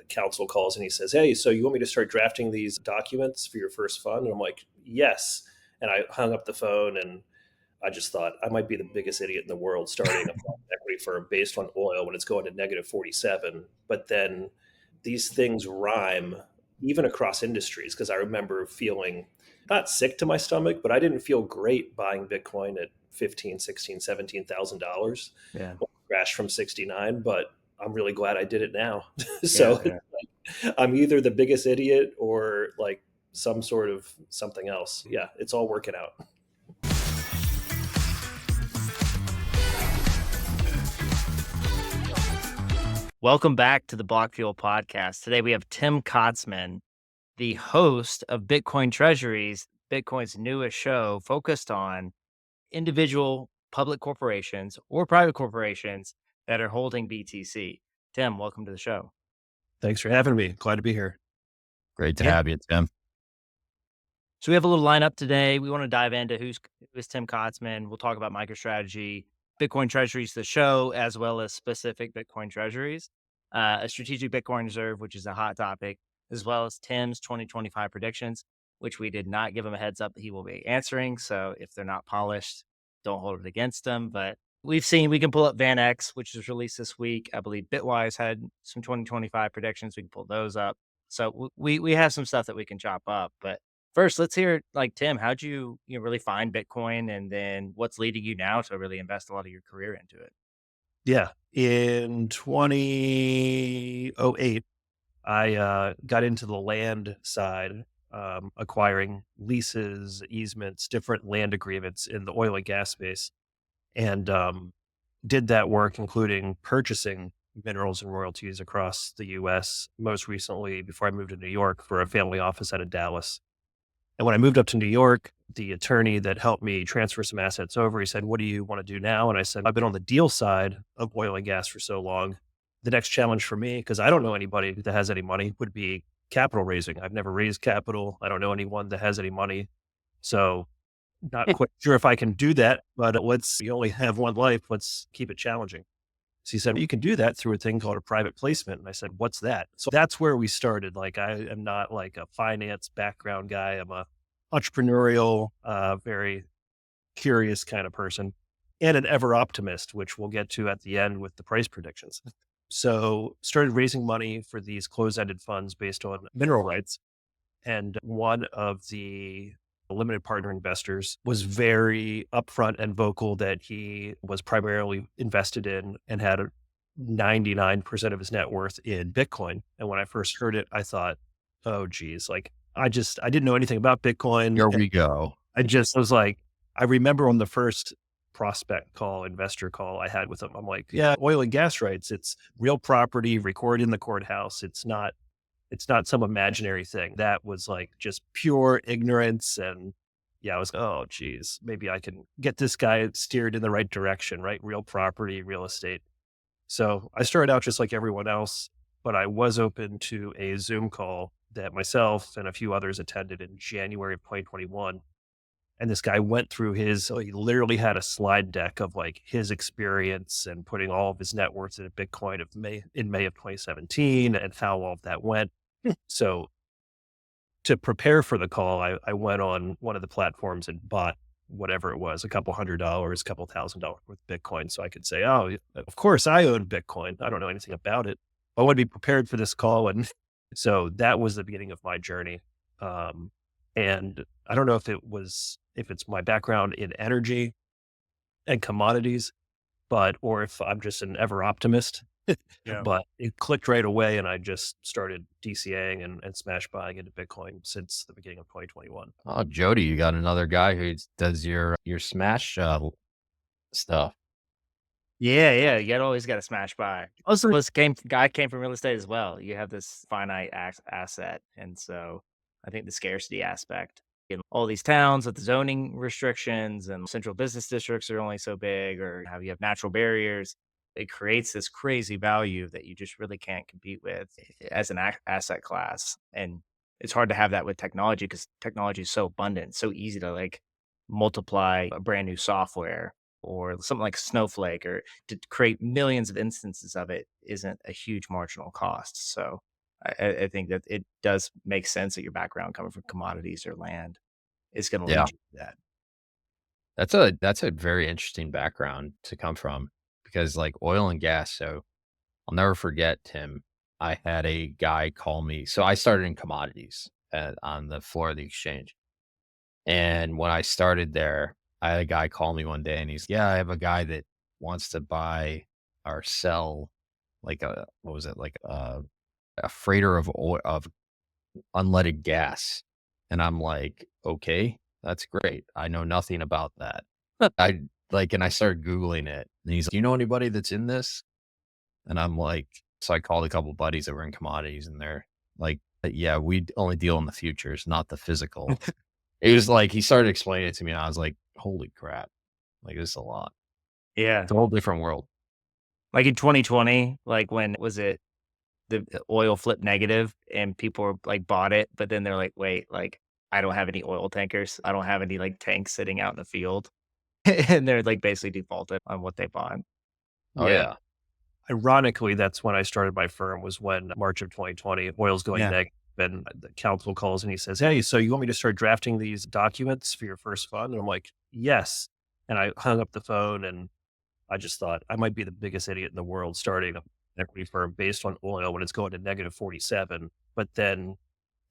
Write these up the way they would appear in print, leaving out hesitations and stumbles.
counsel calls and he says, "Hey, so you want me to start drafting these documents for your first fund?" And I'm like, "Yes." And I hung up the phone and I just thought I might be the biggest idiot in the world starting a private equity firm based on oil when it's going to negative 47. But then these things rhyme even across industries, because I remember feeling not sick to my stomach, but I didn't feel great buying Bitcoin at 15, 16, $17,000 Yeah. when it crashed from 69, but I'm really glad I did it now. Yeah. So Yeah. I'm either the biggest idiot or like some sort of something else. Yeah, it's all working out. Welcome back to the Block Fuel podcast. Today we have Tim Kotzman, the host of Bitcoin Treasuries, Bitcoin's newest show focused on individual public corporations or private corporations that are holding BTC. Tim, welcome to the show. Thanks for having me. Glad to be here. Great to Yeah. have you, Tim. So we have a little lineup today. We want to dive into who is Tim Kotzman. We'll talk about MicroStrategy, Bitcoin Treasuries, the show, as well as specific Bitcoin Treasuries, a strategic Bitcoin reserve, which is a hot topic, as well as Tim's 2025 predictions, which we did not give him a heads up that he will be answering. So if they're not polished, don't hold it against him. But we can pull up VanEx, which was released this week. I believe Bitwise had some 2025 predictions. We can pull those up. So we have some stuff that we can chop up. But first, let's hear, like, Tim, how'd you really find Bitcoin, and then what's leading you now to really invest a lot of your career into it? Yeah. In 2008, I got into the land side, acquiring leases, easements, different land agreements in the oil and gas space, and did that work, including purchasing minerals and royalties across the US, most recently before I moved to New York for a family office out of Dallas. And when I moved up to New York, the attorney that helped me transfer some assets over, he said, "What do you want to do now?" And I said, "I've been on the deal side of oil and gas for so long. The next challenge for me, because I don't know anybody that has any money, would be capital raising. I've never raised capital. I don't know anyone that has any money. So not quite sure if I can do that, but you only have one life. Let's keep it challenging." So he said, "You can do that through a thing called a private placement." And I said, "What's that?" So that's where we started. Like, I am not like a finance background guy. I'm a entrepreneurial, very curious kind of person, and an ever optimist, which we'll get to at the end with the price predictions. So started raising money for these closed-ended funds based on mineral rights. And one of the limited partner investors was very upfront and vocal that he was primarily invested in and had 99% of his net worth in Bitcoin. And when I first heard it, I thought, oh, geez, like I didn't know anything about Bitcoin. Here we go. I was like, I remember on the first prospect call, investor call I had with him, I'm like, yeah, oil and gas rights, it's real property, recorded in the courthouse. It's not some imaginary thing. That was like just pure ignorance. And yeah, I was, oh, geez, maybe I can get this guy steered in the right direction, right? Real property, real estate. So I started out just like everyone else, but I was open to a Zoom call that myself and a few others attended in January of 2021. And this guy went through he literally had a slide deck of like his experience and putting all of his net worth in Bitcoin in May of 2017 and how all of that went. So to prepare for the call, I went on one of the platforms and bought whatever it was, a couple $100, a couple $1,000 worth of Bitcoin. So I could say, oh, of course I own Bitcoin. I don't know anything about it. I want to be prepared for this call. And so that was the beginning of my journey. And I don't know if it's my background in energy and commodities, or if I'm just an ever optimist. Yeah. But it clicked right away, and I just started DCAing and smash buying into Bitcoin since the beginning of 2021. Oh, Jody, you got another guy who does your smash stuff. Yeah. You always got to smash buy. Also, this guy came from real estate as well. You have this finite asset. And so I think the scarcity aspect in all these towns with the zoning restrictions and central business districts are only so big, or how you have natural barriers, it creates this crazy value that you just really can't compete with as an asset class. And it's hard to have that with technology because technology is so abundant, so easy to like multiply a brand new software or something like Snowflake, or to create millions of instances of it isn't a huge marginal cost. So I think that it does make sense that your background coming from commodities or land is going to Yeah. lead you to that. That's a very interesting background to come from because like oil and gas. So I'll never forget, Tim. I had a guy call me. So I started in commodities on the floor of the exchange. And when I started there, I had a guy call me one day and he's, yeah, I have a guy that wants to buy or sell like what was it? Like a freighter of oil, of unleaded gas. And I'm like, okay, that's great. I know nothing about that. I like, and I started Googling it and he's like, do you know anybody that's in this? And I'm like, so I called a couple buddies that were in commodities and they're like, yeah, we only deal in the futures, not the physical. It was like, he started explaining it to me and I was like, holy crap. Like this is a lot. Yeah. It's a whole different world. Like in 2020, like when was it the oil flipped negative and people were like bought it, but then they're like, wait, like I don't have any oil tankers. I don't have any like tanks sitting out in the field. And they're like basically defaulted on what they bought. Oh Yeah. yeah. Ironically, that's when I started my firm was when March of 2020, oil's going Yeah. negative and the counsel calls and he says, "Hey, so you want me to start drafting these documents for your first fund?" And I'm like, "Yes." And I hung up the phone and I just thought I might be the biggest idiot in the world starting an equity firm based on oil when it's going to negative 47. But then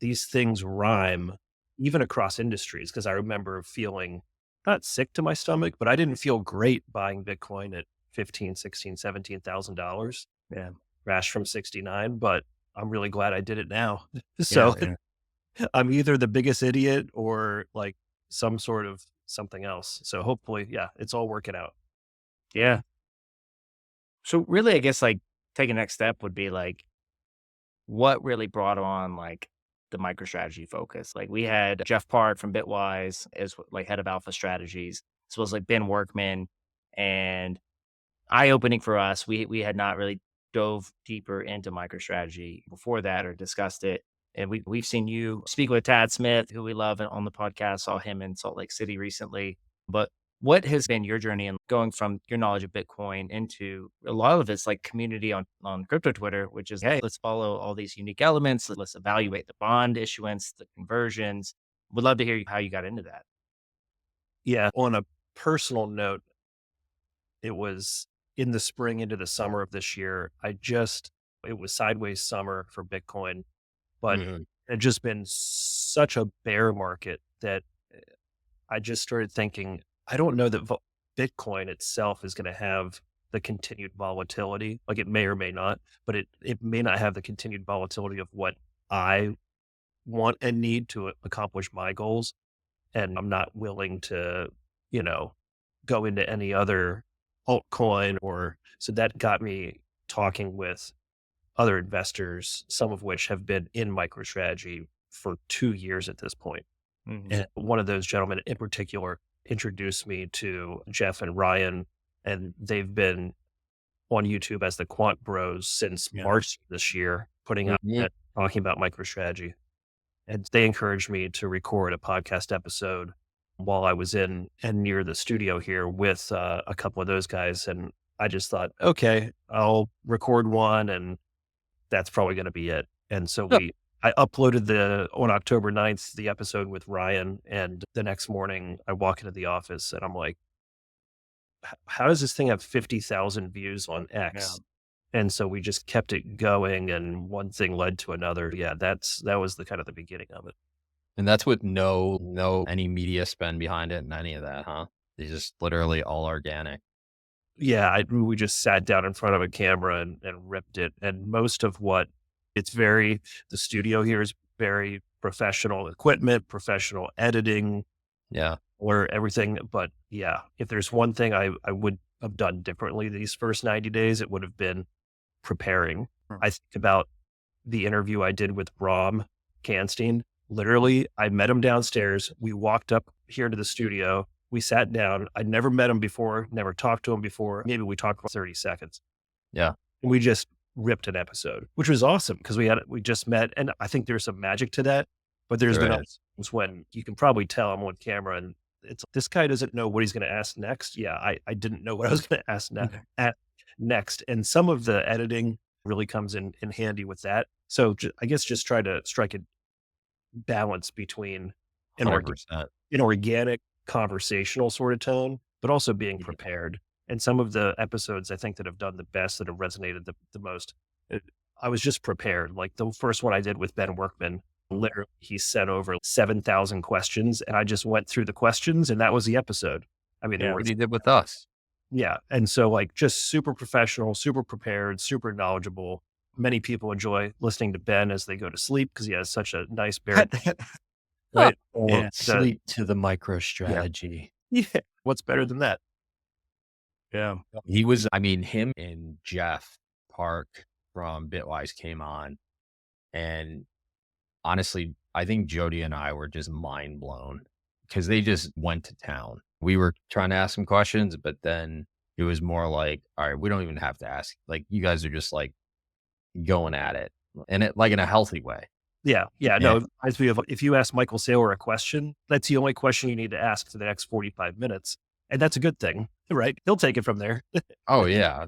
these things rhyme even across industries because I remember feeling not sick to my stomach, but I didn't feel great buying Bitcoin at 15, 16, $17,000 Yeah. crashed from 69, but I'm really glad I did it now. Yeah. So Yeah. I'm either the biggest idiot or like some sort of something else. So hopefully, yeah, it's all working out. Yeah. So really, I guess like take a next step would be like, what really brought on like the MicroStrategy focus? Like we had Jeff Part from Bitwise as like head of Alpha Strategies, as well as like Ben Workman, and eye opening for us. We had not really dove deeper into MicroStrategy before that or discussed it. And we've seen you speak with Tad Smith, who we love on the podcast. Saw him in Salt Lake City recently. But what has been your journey in going from your knowledge of Bitcoin into a lot of it's like community on crypto Twitter, which is, hey, let's follow all these unique elements. Let's evaluate the bond issuance, the conversions. Would love to hear how you got into that. Yeah. On a personal note, it was in the spring into the summer of this year. It was sideways summer for Bitcoin, but Mhm. it had just been such a bear market that I just started thinking, I don't know that Bitcoin itself is going to have the continued volatility. Like it may or may not, but it may not have the continued volatility of what I want and need to accomplish my goals. And I'm not willing to, you know, go into any other altcoin or so that got me talking with other investors, some of which have been in MicroStrategy for 2 years at this point. Hmm. And one of those gentlemen in particular introduced me to Jeff and Ryan, and they've been on YouTube as the Quant Bros since Yeah. March this year, putting out Mhm. talking about MicroStrategy. And they encouraged me to record a podcast episode while I was in and near the studio here with a couple of those guys. And I just thought, okay, I'll record one and that's probably going to be it. And so I uploaded on October 9th, the episode with Ryan. And the next morning I walk into the office and I'm like, how does this thing have 50,000 views on Yeah. X? And so we just kept it going and one thing led to another. Yeah, that was the kind of the beginning of it. And that's with no any media spend behind it and any of that, huh? It's just literally all organic. Yeah, we just sat down in front of a camera and ripped it. And most of what it's very, the studio here is very professional equipment, professional editing, Yeah. or everything. But yeah, if there's one thing I would have done differently these first 90 days, it would have been preparing. Hmm. I think about the interview I did with Brom Canstein. Literally, I met him downstairs. We walked up here to the studio. We sat down. I'd never met him before, never talked to him before. Maybe we talked for 30 seconds. Yeah. And we just ripped an episode, which was awesome because we just met. And I think there's some magic to that. But there's been There other is. times when you can probably tell I'm on camera and it's this guy doesn't know what he's going to ask next. Yeah, I didn't know what I was going to ask Okay. next. And some of the editing really comes in handy with that. So I guess just try to strike a balance between an, 100%. an organic conversational sort of tone, but also being Yeah. prepared. And some of the episodes I think that have done the best, that have resonated the most, it, I was just prepared. Like the first one I did with Ben Workman, literally he sent over 7,000 questions and I just went through the questions and that was the episode. I mean, there Yeah. were, What he did with us. yeah. And so like just super professional, super prepared, super knowledgeable. Many people enjoy listening to Ben as they go to sleep because he has such a nice baritone, right? Or Yeah. Sleep to the yeah. MicroStrategy. Yeah. What's better than that? Yeah. He was, I mean, him and Jeff Park from Bitwise came on, and honestly, I think Jody and I were just mind blown because they just went to town. We were trying to ask some questions, but then it was more like, all right, we don't even have to ask. Like, you guys are just like going at it, and it like in a healthy way. Yeah. Yeah. Yeah. No, it reminds me of if you ask Michael Saylor a question, that's the only question you need to ask for the next 45 minutes. And that's a good thing, right? He'll take it from there. Oh yeah,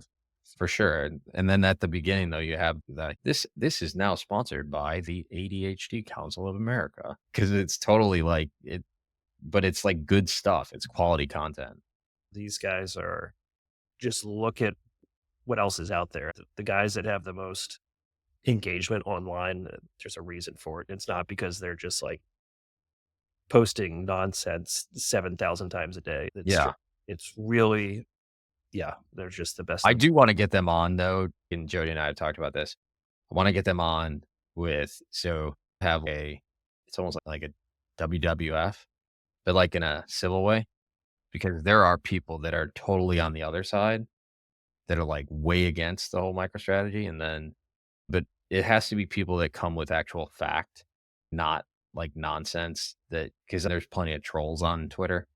for sure. And then at the beginning though, you have that this is now sponsored by the ADHD Council of America because it's totally like it, but it's like good stuff. It's quality content. These guys are just look at what else is out there. The guys that have the most engagement online, there's a reason for it. It's not because they're just like posting nonsense 7,000 times a day. Yeah. It's really, yeah, they're just the best. I do want to get them on though. And Jody and I have talked about this. I want to get them on with so have a it's almost like a WWF, but like in a civil way, because there are people that are totally on the other side that are like way against the whole MicroStrategy. And then, but it has to be people that come with actual fact, not like nonsense that, because there's plenty of trolls on Twitter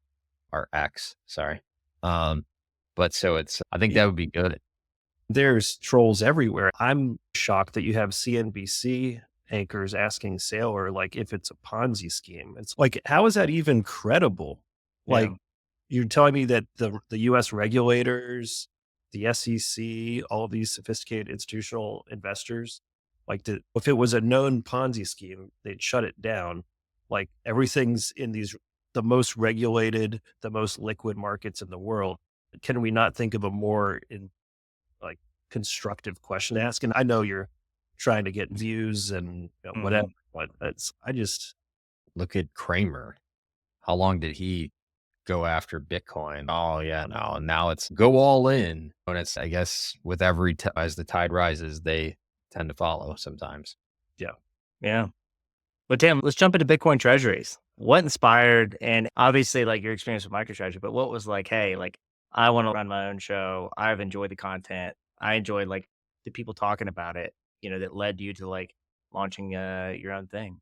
or X, sorry. But so it's, I think that would be good. There's trolls everywhere. I'm shocked that you have CNBC anchors asking Saylor like if it's a Ponzi scheme. It's like, how is that even credible? Like, Yeah. you're telling me that the US regulators, the SEC, all these sophisticated institutional investors, like if it was a known Ponzi scheme, they'd shut it down. Like everything's in the most regulated, the most liquid markets in the world. Can we not think of a more like constructive question to ask? And I know you're trying to get views and whatever, but I just, Look at Kramer. How long did he go after Bitcoin? Oh yeah, no. Now it's go all in. And it's, I guess, with every as the tide rises, they tend to follow sometimes. yeah. Yeah. But Tim, let's jump into Bitcoin Treasuries. What inspired, and obviously like your experience with MicroStrategy, but what was like, hey, like I want to run my own show. I've enjoyed the content. I enjoyed like the people talking about it, that led you to like launching your own thing.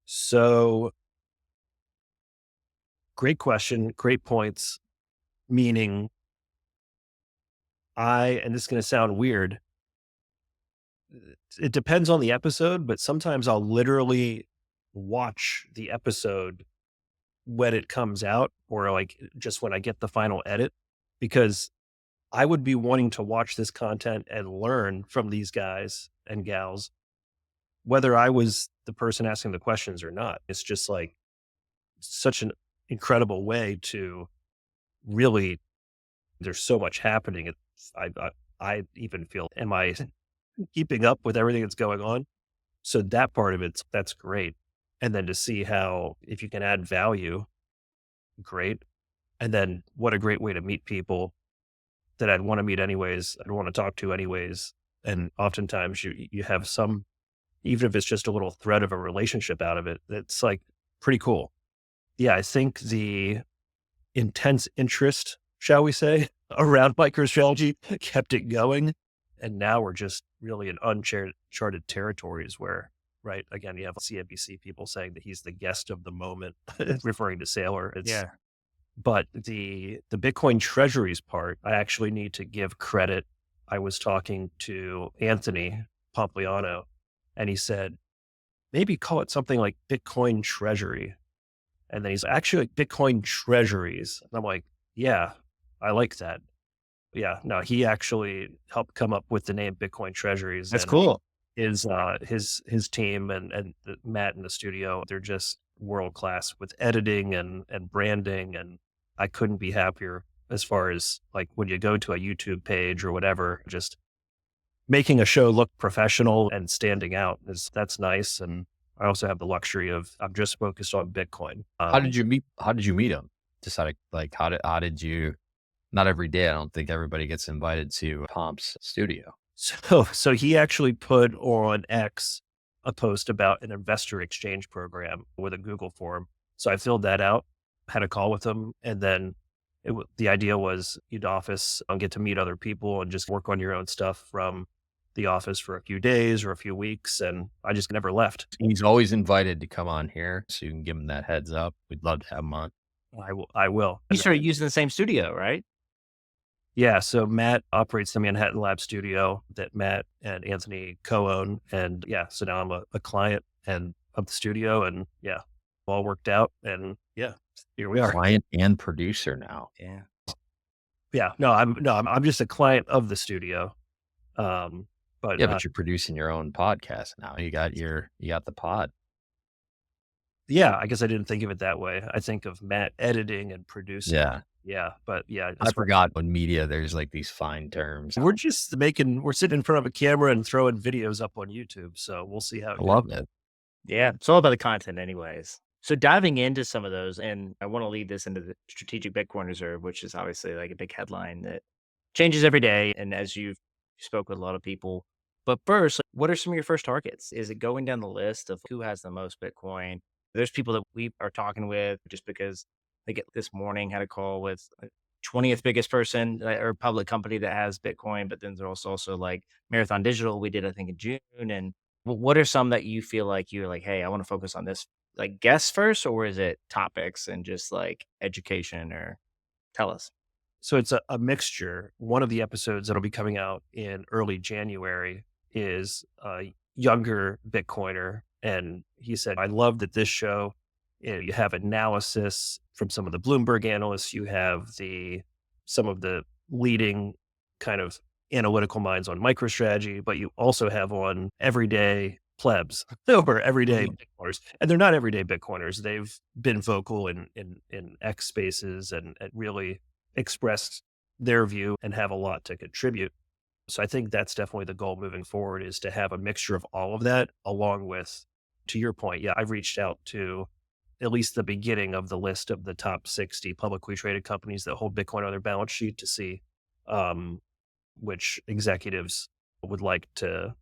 So great question, great points. Meaning and this is going to sound weird. It depends on the episode, but sometimes I'll literally watch the episode when it comes out or like just when I get the final edit, because I would be wanting to watch this content and learn from these guys and gals, whether I was the person asking the questions or not. It's just like such an incredible way to really, there's so much happening. I even feel, am I keeping up with everything that's going on? So that part of that's great. And then to see how, if you can add value, great. And then what a great way to meet people that I'd want to meet anyways. I'd want to talk to anyways. And oftentimes you have some, even if it's just a little thread of a relationship out of it, that's like pretty cool. Yeah, I think the intense interest, shall we say, around MicroStrategy kept it going. And now we're just really in uncharted territories where, right, again, you have CNBC people saying that he's the guest of the moment, referring to Saylor. Yeah. But the Bitcoin Treasuries part, I actually need to give credit. I was talking to Anthony Pompliano, and he said, maybe call it something like Bitcoin Treasury. And then he's actually like Bitcoin Treasuries. And I'm like, yeah, I like that. Yeah, no, he actually helped come up with the name Bitcoin Treasuries. That's And cool. his team and Matt in the studio, they're just world class with editing and branding, and I couldn't be happier as far as like when you go to a YouTube page or whatever, just making a show look professional and standing out that's nice. And I also have the luxury of I'm just focused on Bitcoin. How did you meet him? Just like how did you? Not every day. I don't think everybody gets invited to Pomp's studio. So he actually put on X a post about an investor exchange program with a Google form. So I filled that out, had a call with him, and then the idea was you'd office and get to meet other people and just work on your own stuff from the office for a few days or a few weeks. And I just never left. He's always invited to come on here, so you can give him that heads up. We'd love to have him on. I will. You started using the same studio, right? Yeah, so Matt operates the Manhattan Lab studio that Matt and Anthony co-own, and yeah, so now I'm a client and of the studio, and yeah, all worked out, and yeah, here we are. Client and producer now. Yeah. Yeah, I'm just a client of the studio, but Yeah, but you're producing your own podcast now. You got the pod. yeah, I guess I didn't think of it that way. I think of Matt editing and producing. Yeah. But yeah, I forgot in media there's like these fine terms. we're sitting in front of a camera and throwing videos up on YouTube, so we'll see how it I goes. love it. Yeah. It's all about the content anyways. So diving into some of those, and I want to lead this into the strategic Bitcoin reserve, which is obviously like a big headline that changes every day. And as you spoke with a lot of people, but first, like, what are some of your first targets? Is it going down the list of who has the most Bitcoin? There's people that we are talking with just because they get this morning had a call with 20th biggest person or public company that has Bitcoin, but then there's also like Marathon Digital we did, I think in June. And what are some that you feel like you're like, hey, I want to focus on this like guests first, or is it topics and just like education or tell us? So it's a mixture. One of the episodes that'll be coming out in early January is a younger Bitcoiner. And he said, I love that this show, you have analysis from some of the Bloomberg analysts, you have some of the leading kind of analytical minds on MicroStrategy, but you also have on everyday plebs or everyday Bitcoiners. And they're not everyday Bitcoiners. They've been vocal in X spaces and really expressed their view and have a lot to contribute. So I think that's definitely the goal moving forward, is to have a mixture of all of that, along with, to your point, yeah, I've reached out to at least the beginning of the list of the top 60 publicly traded companies that hold Bitcoin on their balance sheet to see which executives would like to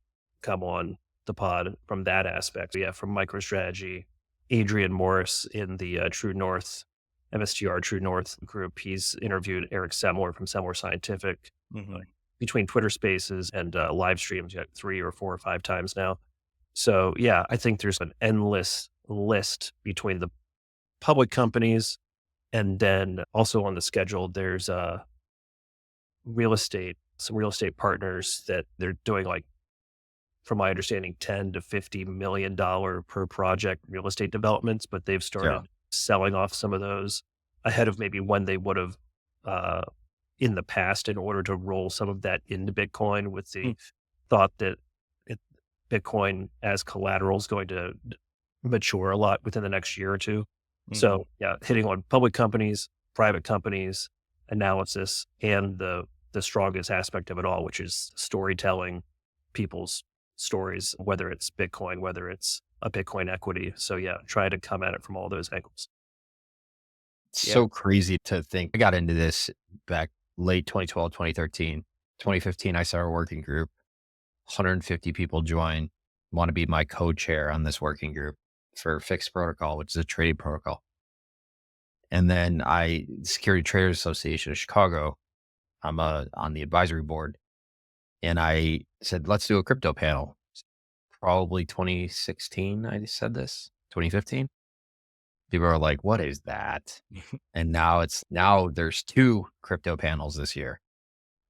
come on the pod from that aspect. Yeah, from MicroStrategy, Adrian Morris in the True North, MSTR True North group. He's interviewed Eric Semler from Semler Scientific. Between Twitter Spaces and live streams, yet 3 or 4 or 5 times now. So yeah, I think there's an endless list between the public companies, and then also on the schedule, there's some real estate partners that they're doing, like, from my understanding, $10 to $50 million per project real estate developments, but they've started selling off some of those ahead of maybe when they would have in the past, in order to roll some of that into Bitcoin, with the thought that Bitcoin as collateral is going to mature a lot within the next year or two. So yeah, hitting on public companies, private companies, analysis, and the strongest aspect of it all, which is storytelling, people's stories, whether it's Bitcoin, whether it's a Bitcoin equity. So yeah, try to come at it from all those angles. So crazy to think. I got into this back late 2012, 2013. 2015, I started a working group. 150 people join, want to be my co-chair on this working group for Fixed Protocol, which is a trading protocol. And then Security Traders Association of Chicago, I'm on the advisory board. And I said, let's do a crypto panel. Probably 2016, I said this, 2015. People are like, what is that? And now there's 2 crypto panels this year.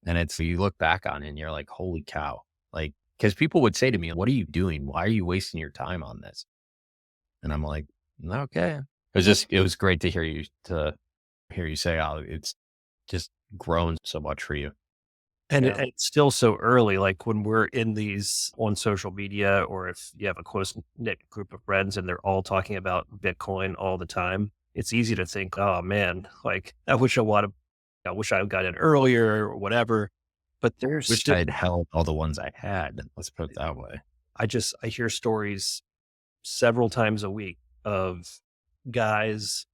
And you look back on it and you're like, holy cow. Like, because people would say to me, what are you doing? Why are you wasting your time on this? And I'm like, okay. It was great to hear you say how it's just grown so much for you. Yeah. and it's still so early, like, when we're in these on social media or if you have a close-knit group of friends and they're all talking about Bitcoin all the time, it's easy to think, "Oh, man, like, I wish I got in earlier," or whatever, but there's Wish I still had held all the ones I had. Let's put it that way. I hear stories several times a week of guys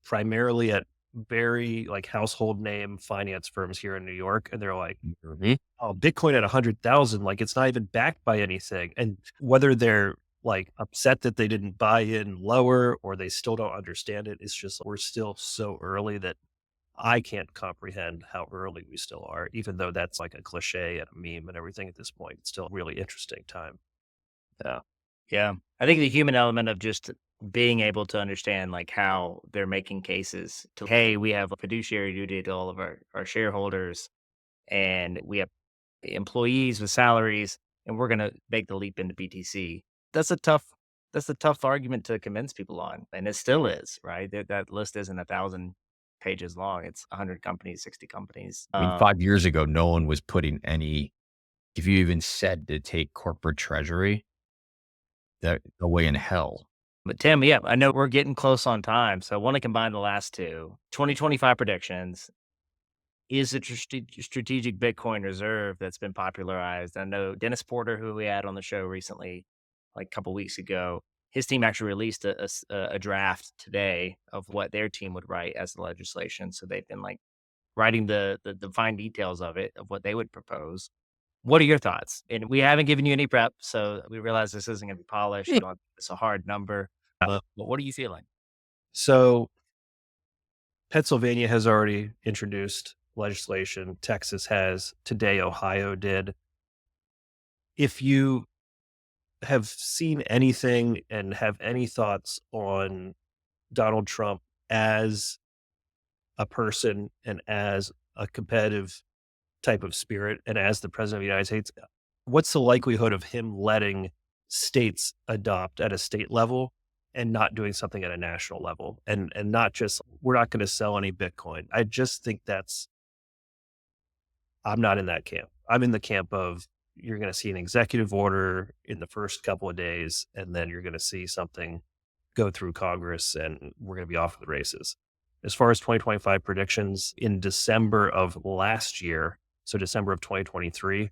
primarily at very, like, household name finance firms here in New York, and they're like, Mhm. "Oh, Bitcoin at 100,000, like, it's not even backed by anything." And whether they're, like, upset that they didn't buy in lower or they still don't understand it, it's just we're still so early that I can't comprehend how early we still are, even though that's like a cliche and a meme and everything at this point. It's still a really interesting time. Yeah. Yeah. I think the human element of just being able to understand like how they're making cases to, hey, we have a fiduciary duty to all of our shareholders and we have employees with salaries and we're gonna make the leap into BTC. That's a tough that's a tough argument to convince people on. And it still is, right? That list isn't 1,000 pages long. It's 100 companies, 60 companies. I mean, 5 years ago, no one was putting any if you even said to take corporate treasury, that away in hell. But Tim, yeah, I know we're getting close on time, so I want to combine the last two. 2025 predictions is a strategic Bitcoin reserve that's been popularized. I know Dennis Porter, who we had on the show recently, like a couple weeks ago, his team actually released a draft today of what their team would write as the legislation. So they've been like writing the fine details of it, of what they would propose. What are your thoughts? And we haven't given you any prep, so we realize this isn't going to be polished. Yeah. You know, it's a hard number, but what are you feeling? So Pennsylvania has already introduced legislation. Texas has. Today, Ohio did. If you have seen anything and have any thoughts on Donald Trump as a person and as a competitive type of spirit and as the president of the United States, what's the likelihood of him letting states adopt at a state level and not doing something at a national level? And not just we're not going to sell any Bitcoin. I just think that's I'm not in that camp. I'm in the camp of you're going to see an executive order in the first couple of days, and then you're going to see something go through Congress, and we're going to be off to the races. As far as 2025 predictions, in December of last year, so December of 2023,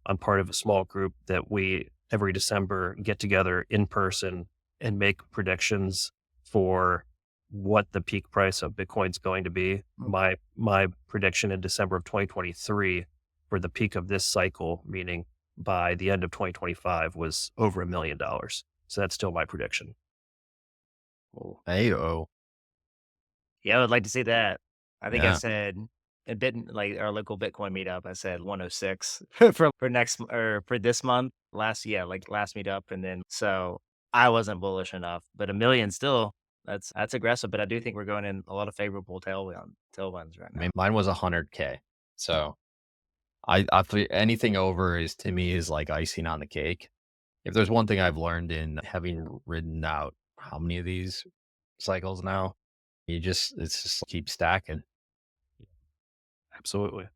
I'm part of a small group that we every December get together in person and make predictions for what the peak price of Bitcoin's going to be. My prediction in December of 2023 for the peak of this cycle, meaning by the end of 2025, was over $1 million. So that's still my prediction. Oh, Heyo. yeah, I would like to see that. I think I Yeah. said a bit like our local Bitcoin meetup. I said 106 for next or for this month. Like last meetup, and then so I wasn't bullish enough, but 1 million still. That's aggressive, but I do think we're going in a lot of favorable tailwinds right I now. mean, mine was 100K. So I feel anything over is to me is like icing on the cake. If there's one thing I've learned in having ridden out how many of these cycles now, it's just keep stacking. Absolutely.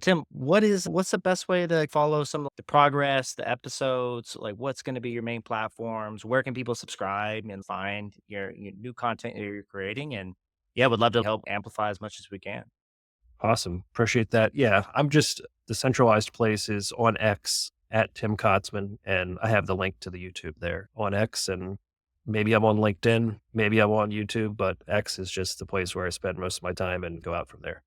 Tim, what's the best way to follow some of the progress, the episodes? Like, what's going to be your main platforms? Where can people subscribe and find your new content that you're creating? And yeah, would love to help amplify as much as we can. Awesome. Appreciate that. Yeah, I'm just the centralized place is on X at Tim Kotzman, and I have the link to the YouTube there on X. And maybe I'm on LinkedIn, maybe I'm on YouTube, but X is just the place where I spend most of my time and go out from there.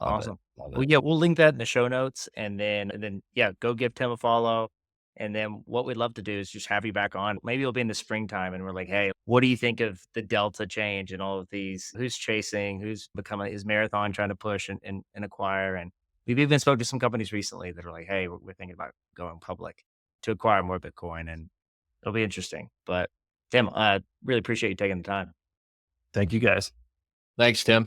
Love it. Awesome. Love Well, it. yeah, we'll link that in the show notes, yeah, go give Tim a follow. And then what we'd love to do is just have you back on. Maybe it'll be in the springtime, and we're like, hey, what do you think of the Delta change and all of these? Who's chasing? Who's becoming his marathon trying to push and acquire? And we've even spoke to some companies recently that are like, hey, we're thinking about going public to acquire more Bitcoin, and it'll be interesting. But Tim, I really appreciate you taking the time. Thank you guys. Thanks, Tim.